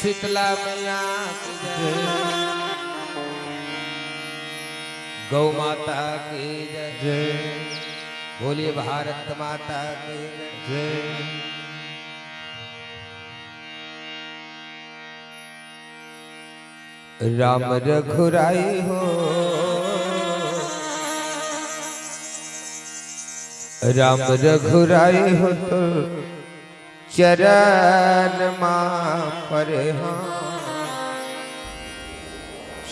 शीतला मैया की जय, गौ माता की जय, बोलिए भारत माता की जय। राम रघुराई हो, राम रघुराई हो तो चरण मां पर हाँ,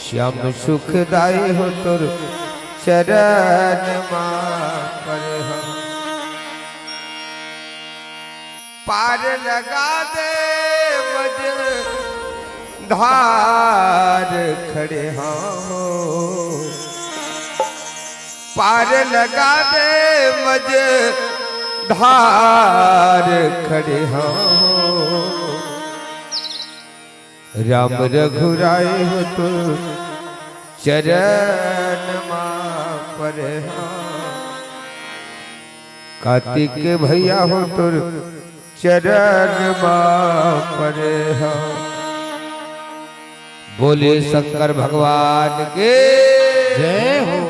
श्याम सुखदाई हो तो चरण मां पर हाँ। पार लगा दे मज धार खड़े हाँ, पार लगा दे मज धार खड़े हाँ। राम रघुराई हो तो चरण मां पर हाँ, कार्तिक भैया हो तो चरण मां पर हाँ। बोले शंकर भगवान के जय हो।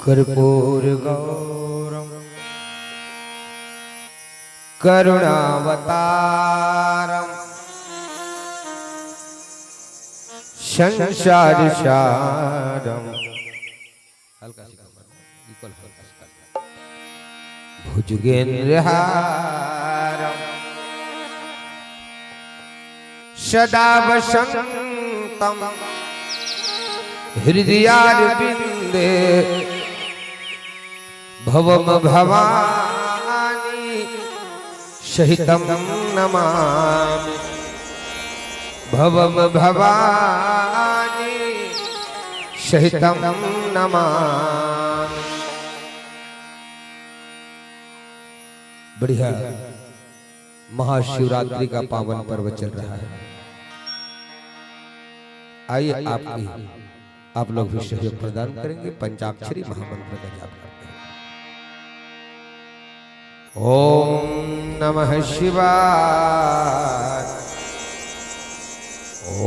कर्पूर गौरम करुणावतारम संसार सारम, हल्का भुजगेन्द्रहारम सदा वसंतम हृदयारविंदे भवम भवानी सहितं नमामि, भवम भवानी सहितं नमामि। बढ़िया महाशिवरात्रि का पावन पर्व चल रहा है। आइए आप लोग भी सहयोग प्रदान करेंगे। पंचाक्षरी महामंत्र का जाप करते हैं। ओम नमः शिवाय,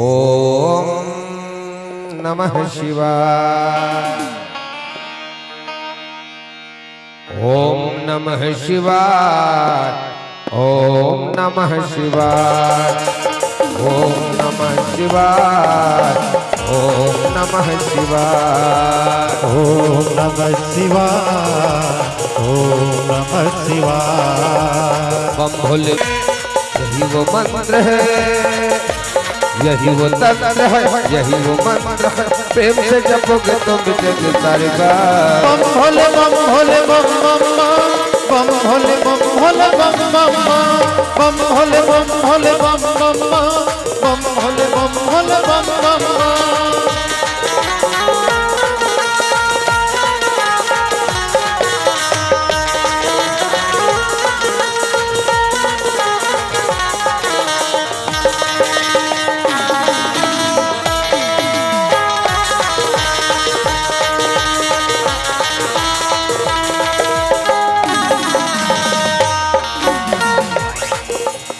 ओम नमः शिवाय, ओम नमः शिवाय, ओम नमः शिवाय, ओम नमः शिवाय, ओम नमः शिवाय, ओम नमः शिवाय, ओम नमः शिवाय। बम भोले यही वो मंत्र है, यही वो तंत्र है, यही वो मंत्र है, प्रेम से जपोगे तो मिटेंगे सारे गाल। बम भोले बम भोले बम बम बम भोले बम भोले बम बम बम भोले बम भोले बम बम बम भोले बम भोले बम बम।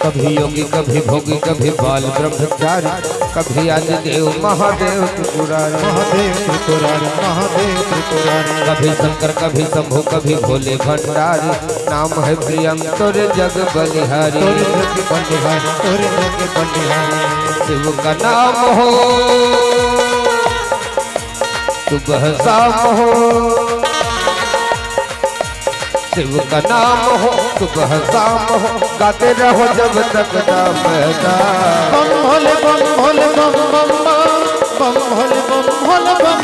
कभी योगी कभी भोगी कभी बाल ब्रह्मचारी, कभी आदिदेव महादेव त्रिपुरारी, महादेव त्रिपुरारी, महादेव त्रिपुरारी। कभी शंकर कभी शंभु कभी भोले भंडारी, नाम है प्रियम तोरे जग बलिहारी। तोरे जग बलिहारी, तोरे जग बलिहारी। शिव का नाम हो सुबह शाम हो, शिव का नाम हो सुबह शाम हो, गाते रहो जब तक नाम बहता। बम भोले बम भोले बम बम बम भोले बम भोले बम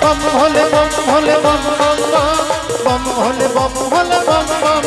बम भोले बम भोले बम बम भोले बम भोले बम बम।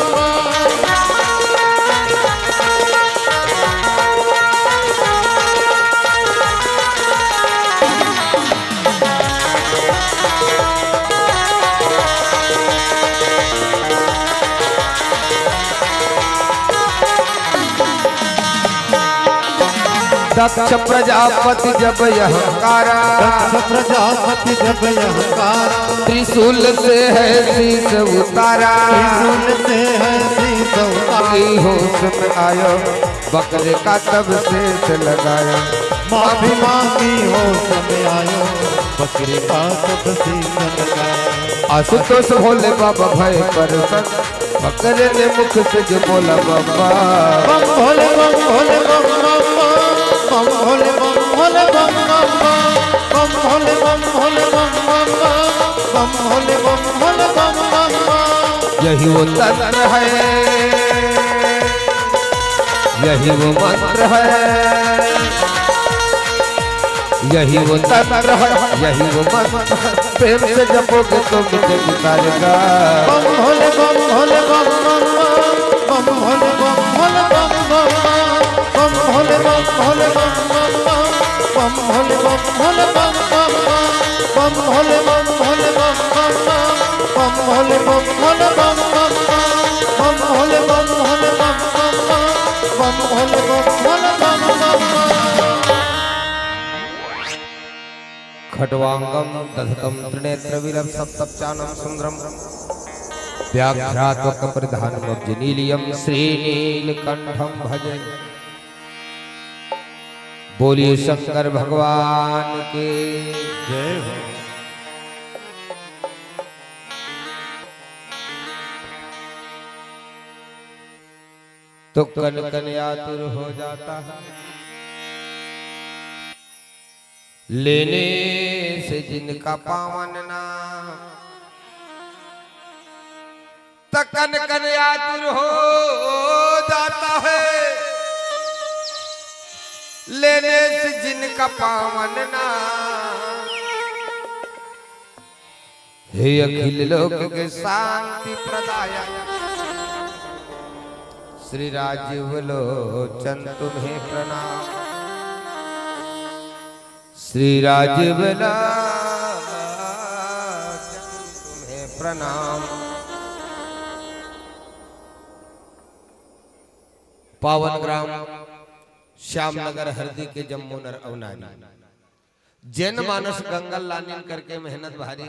दक्ष प्रजापति जब यह कारा, दक्ष प्रजापति जब यह कारा, त्रिशूल से है शीस उतारा। त्रिशूल से है शीस उतारा। होश में आयो बकरे का तब शेष लगाया, माफी मांगी होश में आयो बकरे का तब शेष लगाया। आशुतोष भोले बाबा भय परसन, बकरे ने मुख से जो बोला बाबा। बम भोले बम भोले बम बम भोले बम भोले बम बम भोले बम भोले बम बम भोले बम भोले बम बम। यही वो तंत्र है, यही वो मंत्र है, यही वो तंत्र है, यही वो मंत्र है, प्रेम से जपोगे तो मिटेगी सारे गाल। बम भोले बम भोले बम बम भोले बम भोले बम बम भोले बम भोले बम बम भोले बम भोले बम बम भोले बम भोले बम बम भोले बम भोले बम बम भोले बम भोले बम बम भोले बम भोले बम। खट्वांगम दधतम त्रिनेत्र विलम सप्तचानम सुंदरम, व्याघ्रात्मक परिधानम अब्जनीलियम श्रीनीलकंठम भजे। बोलिए शंकर भगवान के जय हो। तो कन कन आतुर हो जाता है, लेने से जिनका पावन नाम, तकन कन आतुर हो जाता है, लेने से जिनका पावन नाम। हे अखिल लोक के शांति प्रदायक श्री राजीव लोचन तुम्हें प्रणाम, श्री राजीव लोचन तुम्हें प्रणाम। पावन ग्राम श्यामनगर हरदी के जम्मूनर अवनानी, जैन मानस गंगल लानिन करके मेहनत भारी,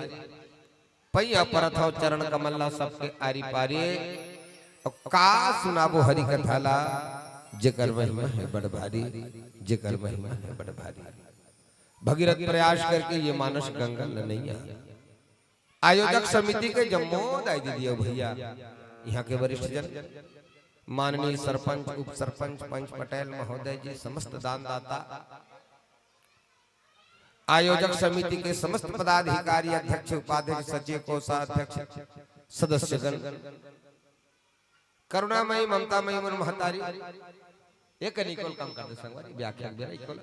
पैया परथव चरण कमल्ला सबके आरी पारी। का सुनाबो हरि कथाला, जेकर महिमा है बड़ भारी, जेकर महिमा है बड़ भारी। भगीरथ प्रयास करके ये मानस गंगल नहीं आया। आयोजक समिति के जम्मू दाई दीजिए भैया, यहाँ के वरिष्ठ जन माननीय सरपंच उप सरपंच पंच पटेल महोदय जी, समस्त दानदाता आयोजक समिति के समस्त पदाधिकारी, अध्यक्ष, उपाध्यक्ष, सचिव, कोषाध्यक्ष, सदस्यगण, करुणामयी, ममतामयी मन महतारी, एक निकोल काम करते संगवारी व्याख्या बेरा इकोल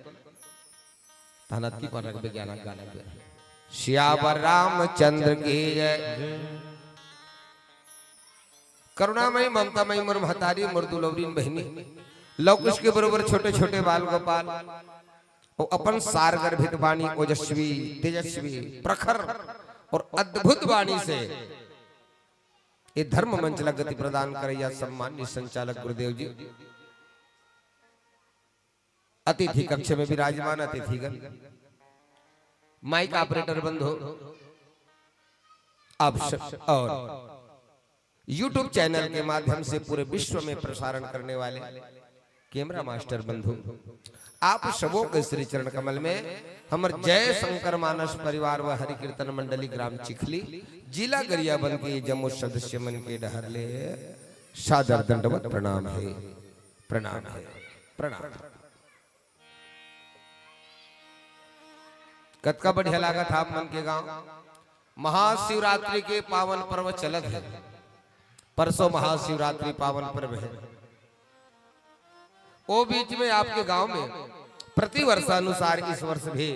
तानत की पर विज्ञान गाना बेरा श्यावर रामचंद्र की जय। करुणामयी, ममतामयी मन महतारी, मृदुलौरीन बहिनी, लवकुश के बरोबर छोटे छोटे बाल गोपाल और अपन सारगर्भित वाणी, ओजस्वी, तेजस्वी, प्रखर और अद्भुत वाणी से ये धर्म मंचला गति प्रदान करैया सम्मान्य संचालक गुरुदेव जी, अतिथि कक्ष में विराजमान अतिथिगण, माइक ऑपरेटर बंधु, आप और YouTube चैनल के माध्यम से पूरे विश्व में प्रसारण करने वाले कैमरा मास्टर बंधु, आप सबों के श्री चरण कमल में हमर जय शंकर मानस परिवार व हरि कीर्तन मंडली ग्राम चिखली जिला गरियाबंद के जम्मू सदस्य मन के डहरले सादर दंडवत प्रणाम है, प्रणाम है, प्रणाम। कतका बढ़िया लागत आप मन के गांव महाशिवरात्रि के पावन पर्व चलत है। परसों महाशिवरात्रि पावन पर्व है। वो बीच में आपके गांव में प्रति वर्षानुसार इस वर्ष भी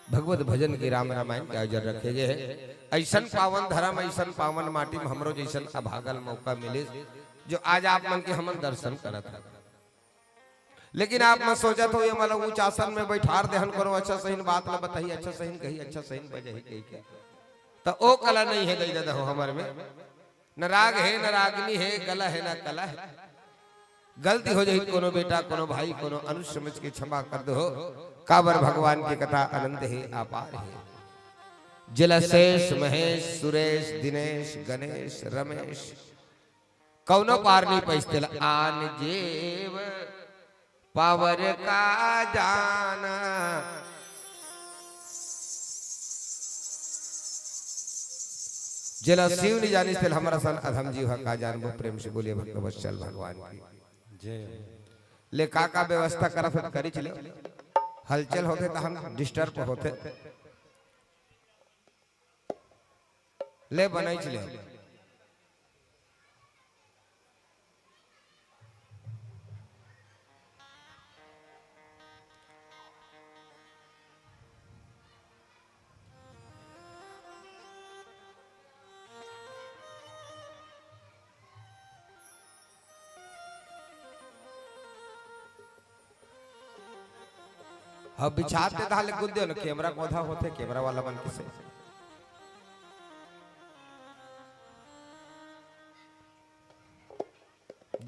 भगवत भजन के राम रामायण के आयोजन रखे गए हैं। ऐसा पावन धर्म, ऐसा पावन माटी में हमरो जैसा अभागल मौका मिले जो आज आप मन के हम दर्शन करत है। लेकिन आप मैं सोचत हो ये मतलब ऊंच आसन में बैठार देहन करो, अच्छा सही बात ना बताइए, अच्छा सही कही, अच्छा सही बजही कही के तो ओ कला नहीं है दे हो हमारे में, न राग है न रागनी है, कला है न कला है। गलती हो जाए कोनो बेटा, कोनो भाई, कोनो अनुज समझ के क्षमा कर दो। काबर भगवान की कथा अनंत है, अपार है। जलशेष, महेश, सुरेश, दिनेश, गणेश, रमेश कौनो पार नहीं पैसते आन जेव पावर का जाना। जला शिव नहीं जानी से हमारा सन अधम जीव का जान वो प्रेम से बोलिए भक्त वत्सल भगवान की जय। ले का व्यवस्था करत करी चले, हलचल होते तो हम डिस्टर्ब होते, ले बनाई चले। अब बिछाते ताले गुद्दे न कैमरा कोधा होते, कैमरा वाला मन किसे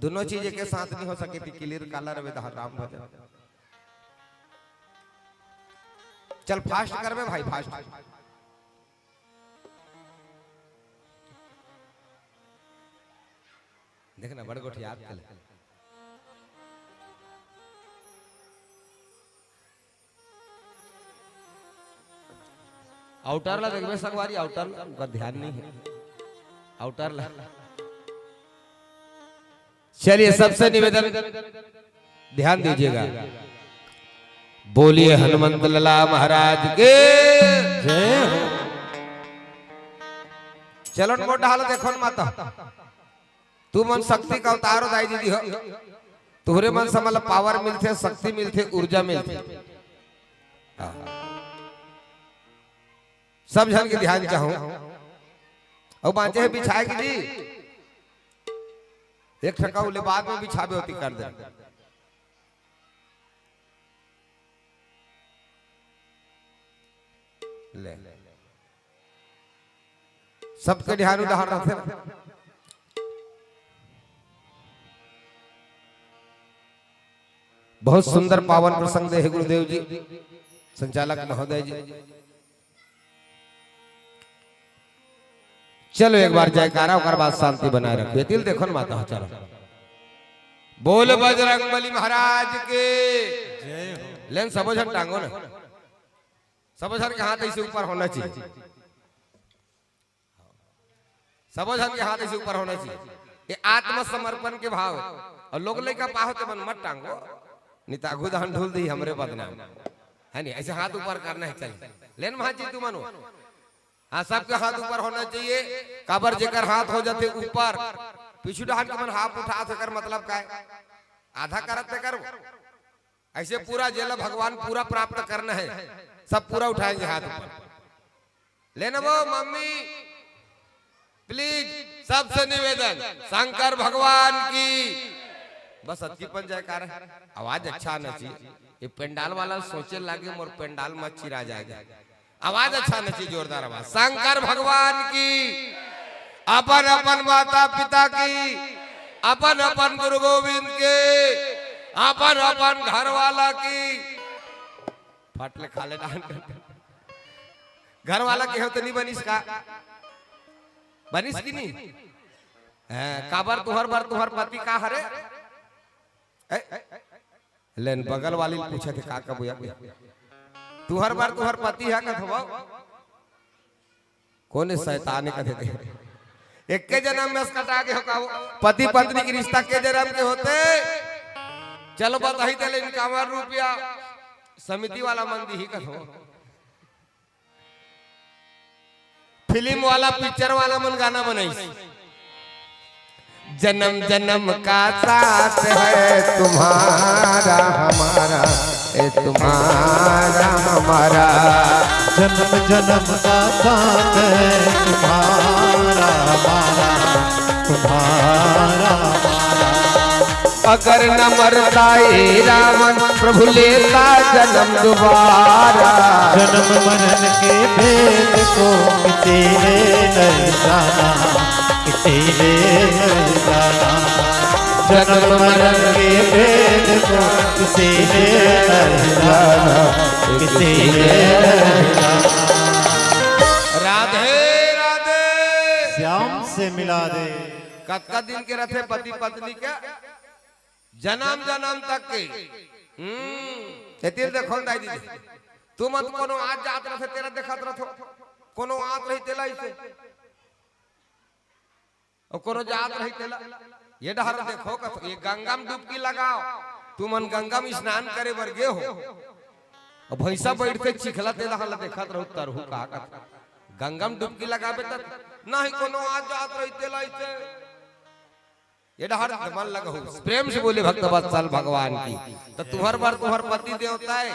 दोनों चीजें के साथ नहीं हो सके थी। क्लियर कलर में राम भजन चल फास्ट करबे भाई, फास्ट देखना बड़ गोठ याद कर। आउटर ला देखबे संगवारी, आउटर का ध्यान नहीं है, आउटर ला। चलिए सबसे निवेदन ध्यान दीजिएगा, बोलिए हनुमंत लला महाराज के जय। चलो मोट हाल देखो न माता, तू मन शक्ति का अवतार हो दाई दीदी हो, तुहरे मन से मतलब पावर मिलते, शक्ति मिलते, ऊर्जा मिलते। सब जन के ध्यान चाहूं और बांचे है बिछाए की जी एक ठकाऊ ले बाद में बिछावे होती कर दे। ले सबके ध्यान उदाहरण रखे। बहुत सुंदर पावन प्रसंग दे गुरुदेव जी, संचालक महोदय जी। चलो एक बार जयकारा और बाद शांति बनाए रखिए। दिल देखो न माता, चलो बोल बजरंगबली महाराज के जय हो। लेन सबो जन टांगो ना, सबो जन के हाथ ऐसे ऊपर होना चाहिए, सबो जन के हाथ ऐसे ऊपर होना चाहिए। ये आत्मसमर्पण के भाव और लोग लेकर पाहो तो मन मत टांगो, नितागु दान ढूल दी हमरे बदनाम। है नहीं, ऐसे हाथ ऊपर करना है। चल लेन महाजी तू मानो, हाँ सबके हाथ ऊपर होना चाहिए। काबर जेकर हाथ हो जाते ऊपर पीछू डहान के मन हाथ उठा कर मतलब का है आधा करते कर ऐसे पूरा जेला भगवान पूरा प्राप्त करना है, सब पूरा उठाएंगे हाथ ऊपर। लेना वो मम्मी प्लीज, सबसे निवेदन शंकर भगवान की बस अच्छीपन जयकार है। आवाज अच्छा आना चाहिए। ये पंडाल वाला सोचे लागे मोर पंडाल मत चिरा जाएगा। आवाज अच्छा आना चाहिए, जोरदार आवाज। शंकर भगवान की, अपन अपन माता पिता की, अपन अपन गुरु गोविंद के, अपन अपन घर वाला की। फाटले खाले डाल घर वाला के हो तो नहीं बनिस का, बनिस की नहीं काबर तुहर बार तुहर पति का हरे लेन बगल वाली पूछे थे का बुया तुहर बार तुहर पति है कथवा कौन शैतान कथे थे एक के जन्म में कटा के हो पति पत्नी की रिश्ता के जन्म के होते। चलो बताई चले इनका रुपया समिति वाला मंदी ही कथो फिल्म वाला पिक्चर वाला मन गाना बनाई। जन्म जन्म का साथ है तुम्हारा हमारा, ए तुम्हारा हमारा। जन्म जन्म का साथ है तुम्हारा हमारा, तुम्हारा हमारा। अगर न मरता ये रावण प्रभु लेता जन्म दोबारा। जन्म मरण के भेद को किसी ने नहीं जाना, किसी ने नहीं जाना। जन्म मरण के भेद को किसी ने नहीं जाना, किसी ने नहीं जाना। राधे राधे श्याम से मिला दे। कतका दिन के रथे पति पत्नी के जन्म जन्म तक के तेरे देखो दाई दीदी तू मत कोनो आज जात रहे तेरा देखत रहो कोनो आत रही तेला इसे और कोनो जात रही तेला ये डहर देखो कथ ये गंगा में डुबकी लगाओ तू मन गंगा में स्नान करे बर गे हो और भैंसा बैठ के चिखला तेला हला देखत रहो तरहु का गंगा में डुबकी लगाबे त नहीं कोनो आज जात रही तेला इसे ये डहर मन लगा हो प्रेम से बोले भक्त वत्सल भगवान की। तो तुहर बार तुहर पति देवता है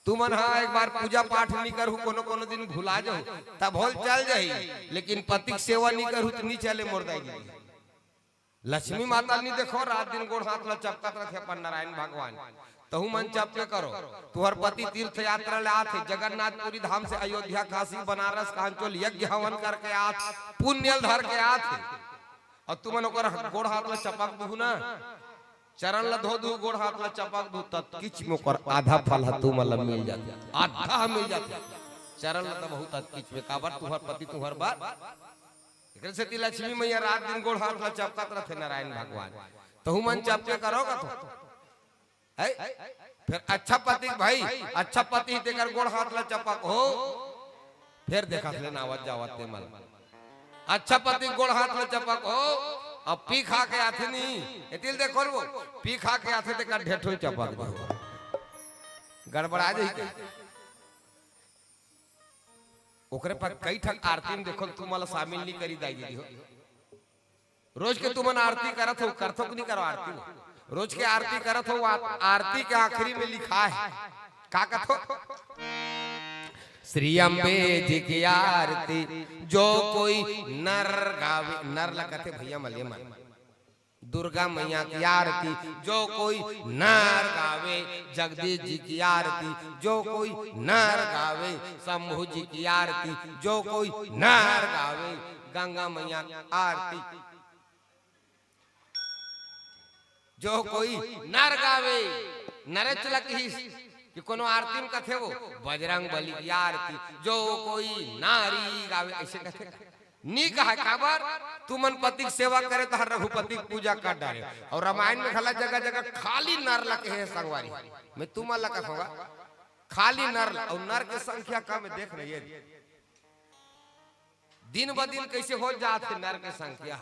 तू मन हाँ एक बार पूजा पाठ नहीं करू कोनो कोनो दिन भुला जाओ तब होल चल जाही लेकिन पति की सेवा नहीं करू तो नहीं चले मोरदाई जी। लक्ष्मी माता नहीं देखो रात दिन गोड़ हाथ ला चपकत रखे अपन नारायण भगवान तहु मन चपके करो। तुहर पति तीर्थ यात्रा ले आथे जगन्नाथपुरी धाम से अयोध्या काशी बनारस कांचोल यज्ञ हवन करके आत पुण्य धर के आथे और तू मन ओकर गोड़ हाथ ला चपक दू ना चरण ला धो दू गोड़ हाथ ला चपक दू तत किच में ओकर आधा फल ह तू मन मिल जाते आधा मिल जाते चरण ला बहुत तत किच में काबर तुहर पति तुहर बार एकरे से लक्ष्मी मैया रात दिन गोड़ हाथ ला चपकत रथे नारायण भगवान तहु मन चपके करोगा तो है फिर अच्छा पति भाई अच्छा पति तेकर गोड़ हाथ ला चपक हो फिर देखा लेना आवाज जावत ते मल अच्छा पति गोड़ हाथ में चपक हो अब पी खा के आथे नहीं एतिल देखो वो पी खा के आथे ते कर ढेठो चपक दो गड़बड़ा जाई के ओकरे पर कई ठक आरती में देखो तू मला शामिल नहीं करी दाई दीदी हो रोज के तू मन आरती करत हो करथो कि नहीं करो आरती रोज के आरती करत हो आरती के आखिरी में लिखा है का कथो श्री अम्बे जी की आरती जो कोई नर गावे नर लगते भैया मलिए मन दुर्गा मैया की आरती जो कोई नर गावे जगदीश जी की आरती जो कोई नर गावे शंभु जी की आरती जो कोई नर गावे गंगा मैया आरती जो कोई नर गावे नरच लकी कि कोनो आरती में कथे वो बजरंग बली की आरती जो कोई नारी गावे ऐसे कथे नी कहा काबर तू मन पति की सेवा करे तो हर रघुपति की पूजा कर डाले और रामायण में खला जगह जगह खाली नर लके है संगवारी मैं तुम लका होगा खाली नर और नर की संख्या कम देख रही है दिन ब दिन कैसे हो जाते नर की संख्या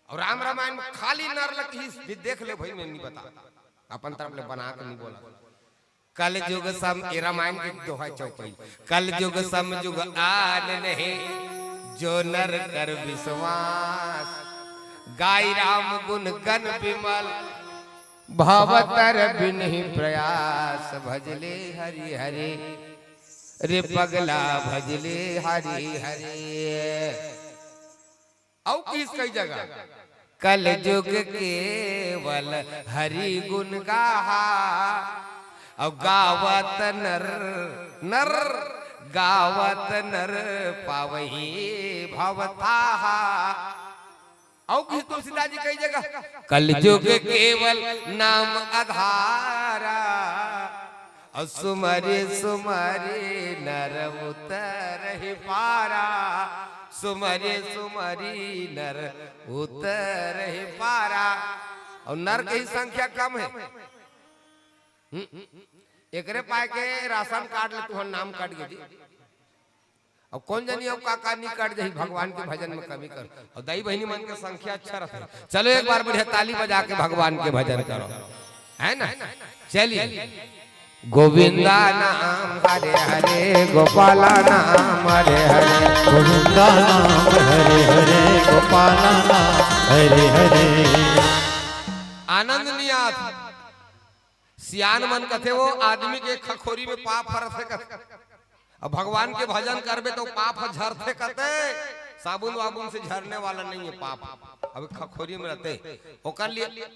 और राम रामायण में खाली नर लकी देख ले भाई मैं नहीं बता अपन तरफ ले बना के नहीं बोला। कल युग सम ये रामायण के दोहा चौपाई। कल युग सम युग आन नहीं जो नर कर विश्वास, गाय राम गुण गण विमल भावतर बिनहि प्रयास, भजले हरि हरि रे पगला भजले हरि हरि। औ किस कई जगह कल युग केवल हरि गुण गाहा, और गावत नर नर गावत नर पावही भवताहा। और किस तुलसीदास जी कई जगह कल युग केवल नाम आधारा, और सुमरे सुमरे नर उतर ही पारा, सुमरे सुमरी नर उतर ही पारा। और नर की संख्या कम है। एकरे पाए के राशन कार्ड ले तुहर नाम काट गई। अब कौन जानी अब काका नहीं काट जाही भगवान के भजन में कमी कर। और दाई बहनी मन के संख्या अच्छा रहता है। चलो एक बार बढ़िया ताली बजा के भगवान के भजन करो, है ना। चलिए गोविंदा नाम हरे हरे, गोपाला नाम हरे हरे, गोविंदा नाम हरे हरे, गोपाला नाम हरे हरे। आनंद नहीं आता। सियान मन कथे वो आदमी के खखोरी में पाप फरत है कथे। अब भगवान के भजन करबे तो पाप झरते कते। साबुन वाबुन से झरने वाला नहीं है पाप। अब खखोरी में रहते ओकर लिए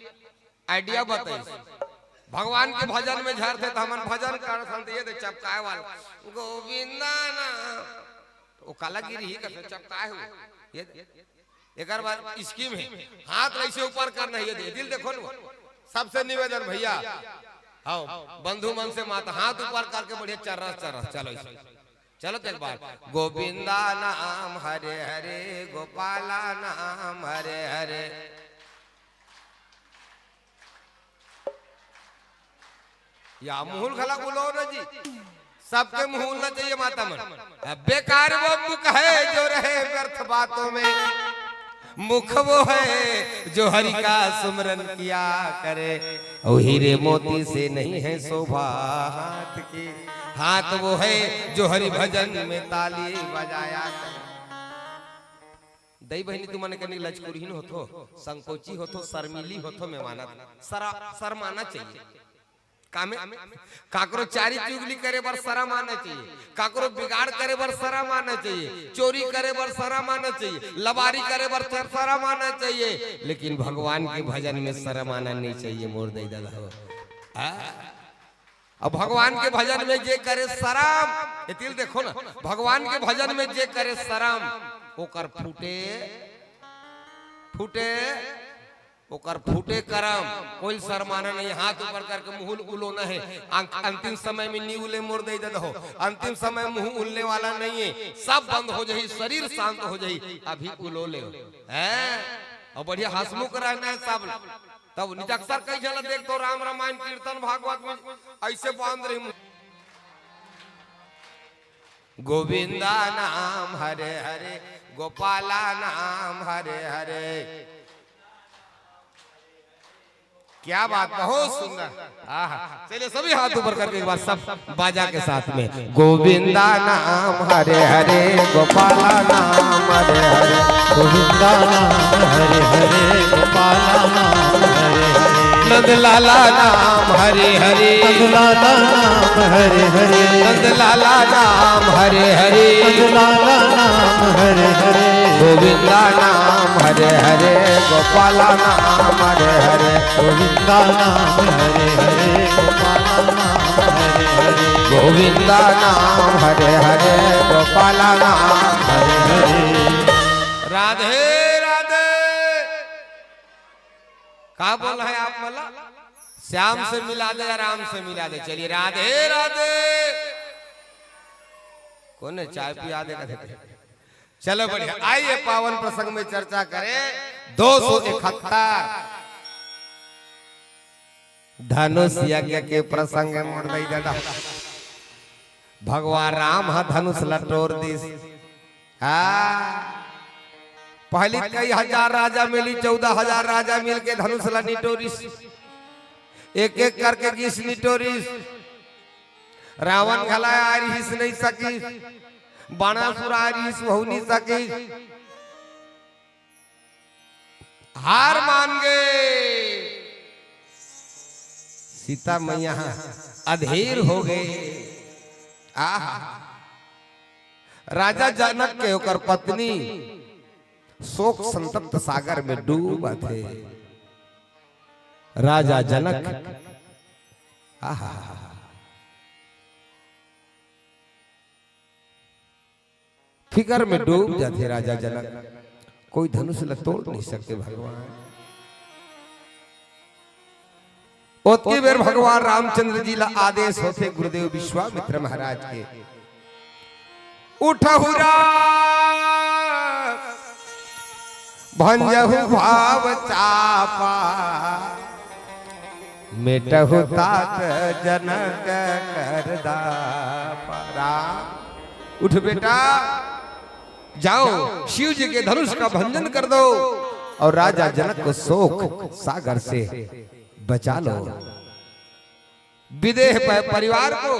आइडिया बताइए। भगवान के भजन में झरते तो हमन भजन कर संत ये दे चपकाए वाला गोविंदा ना ओ कालागिरी ही करते चपकाए हो। ये एकर बार स्कीम है, हाथ ऐसे ऊपर करना है। ये दिल देखो ना, सबसे निवेदन भैया आओ बंधु मन से माता हाथ ऊपर करके बढ़िया चर्रा चर्रा। चलो चलो तो एक बार गोविंदा नाम हरे हरे, गोपाला नाम हरे हरे। या मुहुल खला बोलो ना जी, सबके मुहुल ना चाहिए माता मन। बेकार वो मुख है जो रहे व्यर्थ बातों में, मुख वो है जो हरि का सुमरन किया करे। और हीरे मोती से नहीं है शोभा हाथ की, हाथ वो है जो हरि भजन में ताली बजाया करे। दई बहनी तुम मन के लचकुरहीन होतो, संकोची होतो, शर्मिली होतो में माना शर्माना चाहिए। कामे काकरो चारी चुगली करे बर शर्म आना चाहिए, काकरो बिगाड़ करे बर शर्म आना चाहिए, चोरी करे बर शर्म आना चाहिए, लबारी करे बर शर्म आना चाहिए। लेकिन भगवान के भजन में शर्म आना नहीं चाहिए। मोर दई दादा हो अब भगवान के भजन में जे करे शर्म, ये तिल देखो ना, भगवान के भजन में जे करे शर्म ओकर फूटे फूटे ओकर फूटे करम। कोई शर्माना नहीं, हाथ ऊपर करके मुंह उलोना है। अंतिम समय में नहीं उले मोर दे दो, अंतिम समय मुंह उलने वाला नहीं है। सब बंद हो जाए, शरीर शांत हो जाए, अभी उलो ले हैं। और बढ़िया हंसमुख रहना है सब। तब निजक्सर कई जन देख तो राम रामायण कीर्तन भागवत में ऐसे बांध रही। गोविंदा नाम हरे हरे, गोपाला नाम हरे हरे। क्या बात, बहुत सुंदर। चलिए सभी हाथ ऊपर करके एक बार सब बाजा के साथ में गोविंदा नाम हरे हरे, गोपाला नाम हरे हरे, गोविंदा नाम हरे हरे, गोपाला नाम हरे हरे, नंदलाला नाम हरे हरे, नंदलाला नाम हरे हरे, नंदलाला नाम हरे हरे, नंदलाला नाम हरे हरे, गोविंदा नाम हरे हरे, गोपाला नाम हरे हरे, गोविंदा नाम हरे हरे, गोपाला नाम हरे हरे, गोविंदा नाम हरे हरे, गोपाला नाम हरे हरे। राधे राधे। कहा बोल है आप मला? श्याम से मिला दे या राम से मिला दे। चलिए राधे राधे। कौन है चाय पिया देगा? चलो बढ़िया, आइए पावन प्रसंग में चर्चा करें। 271 धनुष यज्ञ के प्रसंग मोड़ दई दादा। भगवान राम हा धनुष लटोर दिस। पहली कई हजार राजा मिली, 14,000 राजा मिल के धनुष ला निटोरिस। एक एक करके घिस निटोरिस रावण घला आरिस नहीं सकी बाणासुर आरिस हो नहीं सकी हार मान गए सीता मैया अधीर हो गए आहा राजा जनक के होकर पत्नी शोक संतप्त सागर में डूबा थे राजा जनक आहा फिकर में डूब जाते राजा जनक कोई धनुष तोड़ नहीं सकते भगवान ओतकी बेर भगवान रामचंद्र जी ला आदेश होते गुरुदेव विश्वामित्र महाराज के उठहुरा भंजहु भाव चापा मेटहु तात जनक कर दापा उठ बेटा जाओ शिव जी के धनुष का भंजन कर दो और राजा जनक को शोक सागर से बचा लो विदेह परिवार को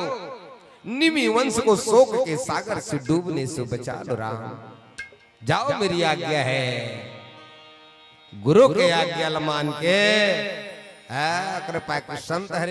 निमि वंश को शोक के सागर से डूबने से बचा लो राम जाओ मेरी आज्ञा है गुरु के आज्ञा मान के कृपा के संत हरे